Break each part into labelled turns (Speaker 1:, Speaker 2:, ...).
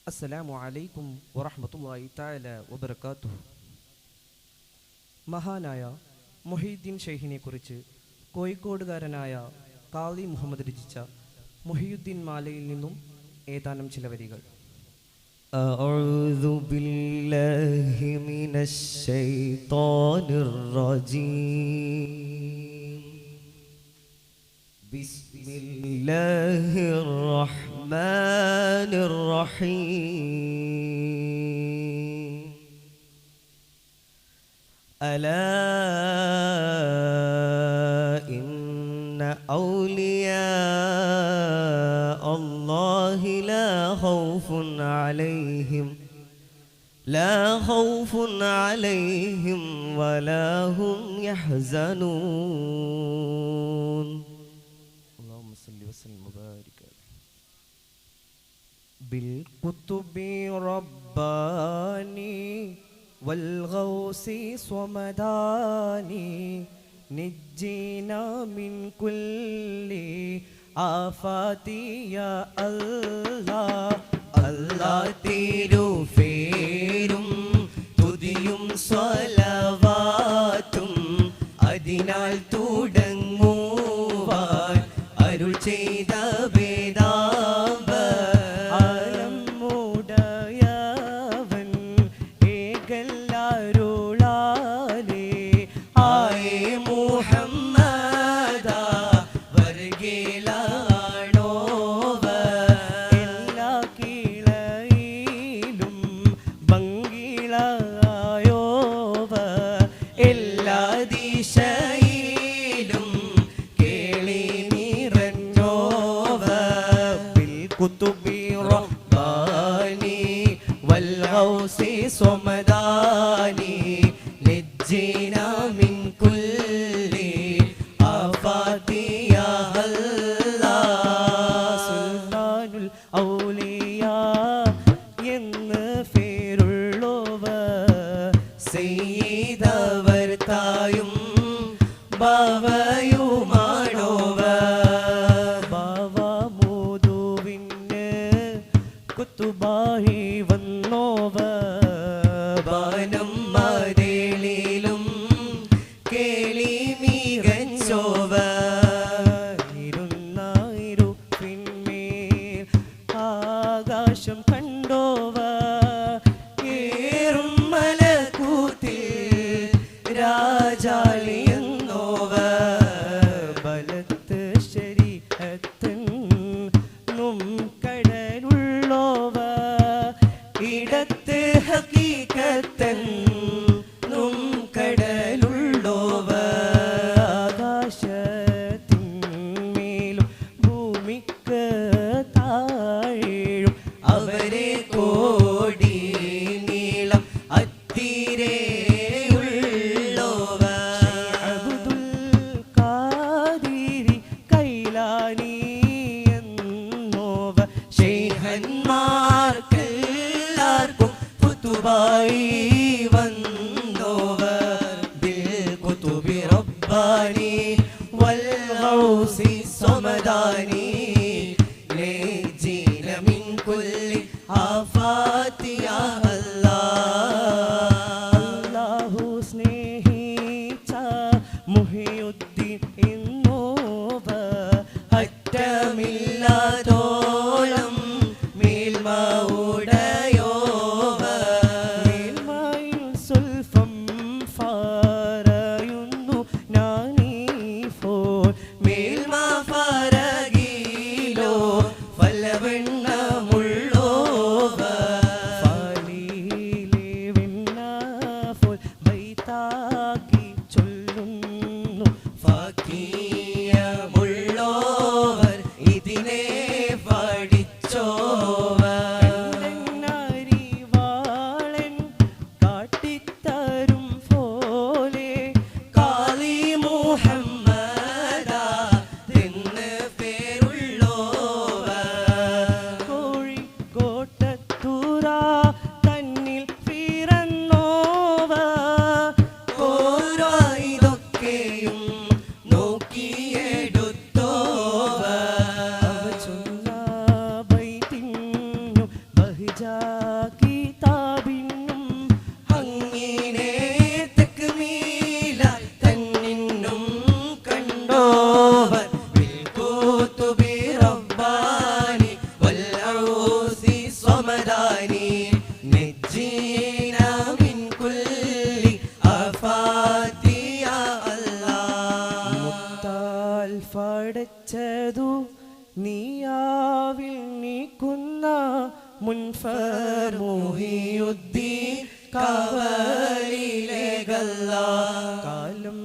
Speaker 1: അസ്സലാമു അലൈക്കും വറഹ്മത്തുള്ളാഹി തആല വബറകാതുഹു. മഹാനായ മുഹീദ്ദീൻ ഷെയ്ഖിനെ കുറിച്ച് കോഴിക്കോടുകാരനായ ഖാദി മുഹമ്മദ് രചിച്ച മുഹിയുദ്ദീൻ മാലയിൽ നിന്നും ഏതാനും ചില വരികൾ.
Speaker 2: അഊദു ബില്ലാഹി മിനശ് ശൈത്വാനിർ റജീം. ബിസ്മില്ലാഹിർ റഹ്മാനിർ റഹീം. അലാ ഇന്ന ഔലിയാ അല്ലാഹി ലാ ഖൗഫുൻ അലൈഹിം വലാ ഹും യഹ്സനൂൻ.
Speaker 1: اللهم صل وسلم وبارك بالكتب رباني والغوث صمداني نجينا من كل آفات يا الله.
Speaker 2: അല്ലാ തിരുഫേരും തുതിയും സ്വലവാത്തും അതിനാൽ തുടങ്ങുവാൻ അരുൾ ചെയ്ത വേദാമ്പ
Speaker 1: ആലമുടയവൻ ഏകല്ലാരുളാലേ
Speaker 2: ആയേ മുഹമ്മദ വർഗേലാണോവ
Speaker 1: എല്ലാ കീളയിലും ഭംഗിളായോവ
Speaker 2: എല്ലാ ദിശയിലും കേളി നിറഞ്ഞോവ
Speaker 1: കുത്തുബി
Speaker 2: റബ്ബാനി വൽ ഗൗസി സ്വമദാനി നജ്ജിനാ മിൻ കുല്ലി ആഫാതി യാ അല്ലാഹ്.
Speaker 1: സുൽത്താനുൽ ഔലിയാ എന്ന് പേരുള്ളവർ
Speaker 2: സയ്യിദവർ തായും ബാവയുമാണോവ
Speaker 1: ബാവമോദുവിന് കുത്തുബായി വന്നോവർ
Speaker 2: ബാനം മതേളിലും കേളി മികച്ചോവ
Speaker 1: ഇരുന്നായിരുപ്പിന്മേൽ ആകാശം കണ്ടോവ
Speaker 2: ഏറും മലക്കൂത്തിൽ രാജാളിയെന്നോവ
Speaker 1: ബലത്ത് ശരീഅത്തൻ നും കടലുള്ളോവ
Speaker 2: ഇടത്ത് ഹഖീഖത്തൻ നും കടലുള്ളോവ
Speaker 1: ആകാശത്തിന്മേലും ഭൂമിക്ക് താഴെയും
Speaker 2: അവരെ കോടി നീളം അത്തിരേയുള്ളോവ
Speaker 1: അബ്ദുൽ ഖാദിരി കൈലാനി എന്നോവ
Speaker 2: ശൈഖന്മാർക്കെല്ലാവർക്കും കുതുബായി വന്നോവർ ബിൽ കുതുബി റബ്ബാനി വൽ ഗൗസി സമദാനി നജീന മിൻ കുല്ലി ആഫാതി യാ അല്ലാഹ്.
Speaker 1: അല്ലാഹു സ്നേഹിച്ച മുഹിയുദ്ദീൻ എന്നോവ
Speaker 2: അറ്റമില്ലാതോളം മേൽമ ഉടയോവ
Speaker 1: മേൽമയിൽ സ്വൽപ്പം പറയുന്നു ഞാനീഫോൾ
Speaker 2: മേൽമ ഫറകിലോ ഫലവെണ്ണമുള്ളോവ
Speaker 1: ഫാലിയിലെ വിണ്ണാഫോൾ ബൈത്താക്കി ചൊല്ലുന്നു
Speaker 2: ഫാക്കിയമുള്ളോവർ ഇതിനെ പഠിച്ചോവ
Speaker 1: രാജാ കിതാബിനും
Speaker 2: അങ്ങിനെ തക്മീലായി തന്നിന്നും കണ്ടോവർ ബിൽകുതുബി റബ്ബാനി വൽ ഔസി സ്വമദാനി നജ്ജീന മിൻ കുല്ലി ആഫാതി യാ അല്ലാഹ്.
Speaker 1: മുത്താൽ പടച്ചതു നീയാവിൽ നീക്കുന്ന മുൻഫർ
Speaker 2: മുഹിയുദ്ദീൻ കാവലിലേകല്ലാ.
Speaker 1: കാലം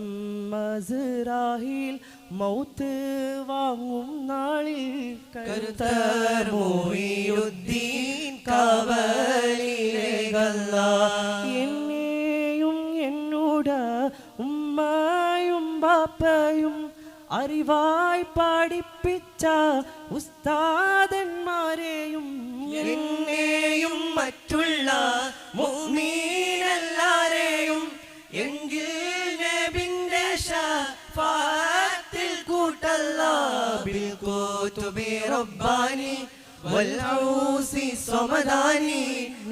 Speaker 1: മസ്റാഹിൽ മൗത്ത് വാങ്ങും നാളിൽ
Speaker 2: കരുത്തർ മുഹിയുദ്ദീൻ കാവലിലേകല്ലാ.
Speaker 1: എന്നെയും എന്നോട് ഉമ്മയും ബാപ്പയും അറിവായി പഠിപ്പിച്ച ഉസ്താദന്മാരെയും
Speaker 2: എന്നെയും മറ്റുള്ള മുഅ്മിനെല്ലാരെയും എങ്കിൽ നബിന്റെ ശഫാഅത്തിൽ കൂട്ടല്ലാ. ബിൽകുതുബി റബ്ബാനി വൽ ഔസി സ്വമദാനി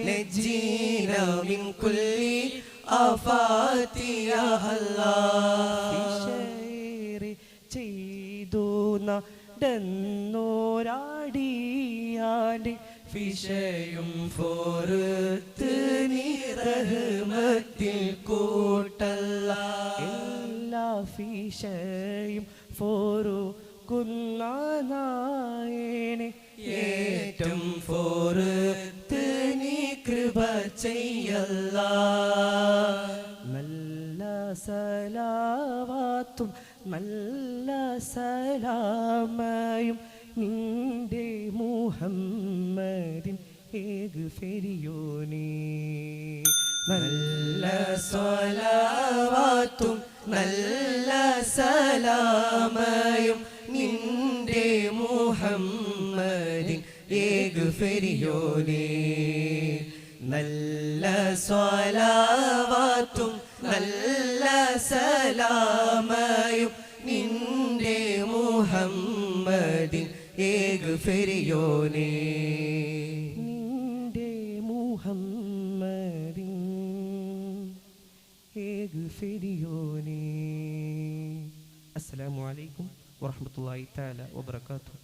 Speaker 2: നജ്ജീന മിൻ കുല്ലി ആഫാതി യാ അല്ലാഹ്.
Speaker 1: ചെയ്തു നടന്നോരാടിയാണ്ട്
Speaker 2: ഫിഷയും ഫോർത്ത് നീ റഹ്മത്തിൽ കൂട്ടല്ല.
Speaker 1: എല്ലാ ഫീഷയും ഫോറു കുന്നായനെ
Speaker 2: ഏറ്റം ഫോർത്ത് നീ കൃപ ചെയ്യല്ല.
Speaker 1: നല്ല സലാവാത്തും നല്ല സലാമയും നിന്റെ മുഹമ്മദിൻ ഏക് ഫെരിയോനേ.
Speaker 2: നല്ല സ്വലാവാത്തും നല്ല സലാമയും നിന്റെ മുഹമ്മദിൻ ഏക് ഫെരിയോനേ. നല്ല സ്വലാവാത്തും നല്ല സലാമയും നിന്റെ മുഹമ്മദിൻ ഏക് ഫെരിയോനേ.
Speaker 1: നിന്റെ മുഹമ്മദിൻ ഏക് ഫെരിയോനേ. അസ്സലാമു അലൈക്കും വറഹ്മത്തുള്ളാഹി തആല വബറകാതുഹു.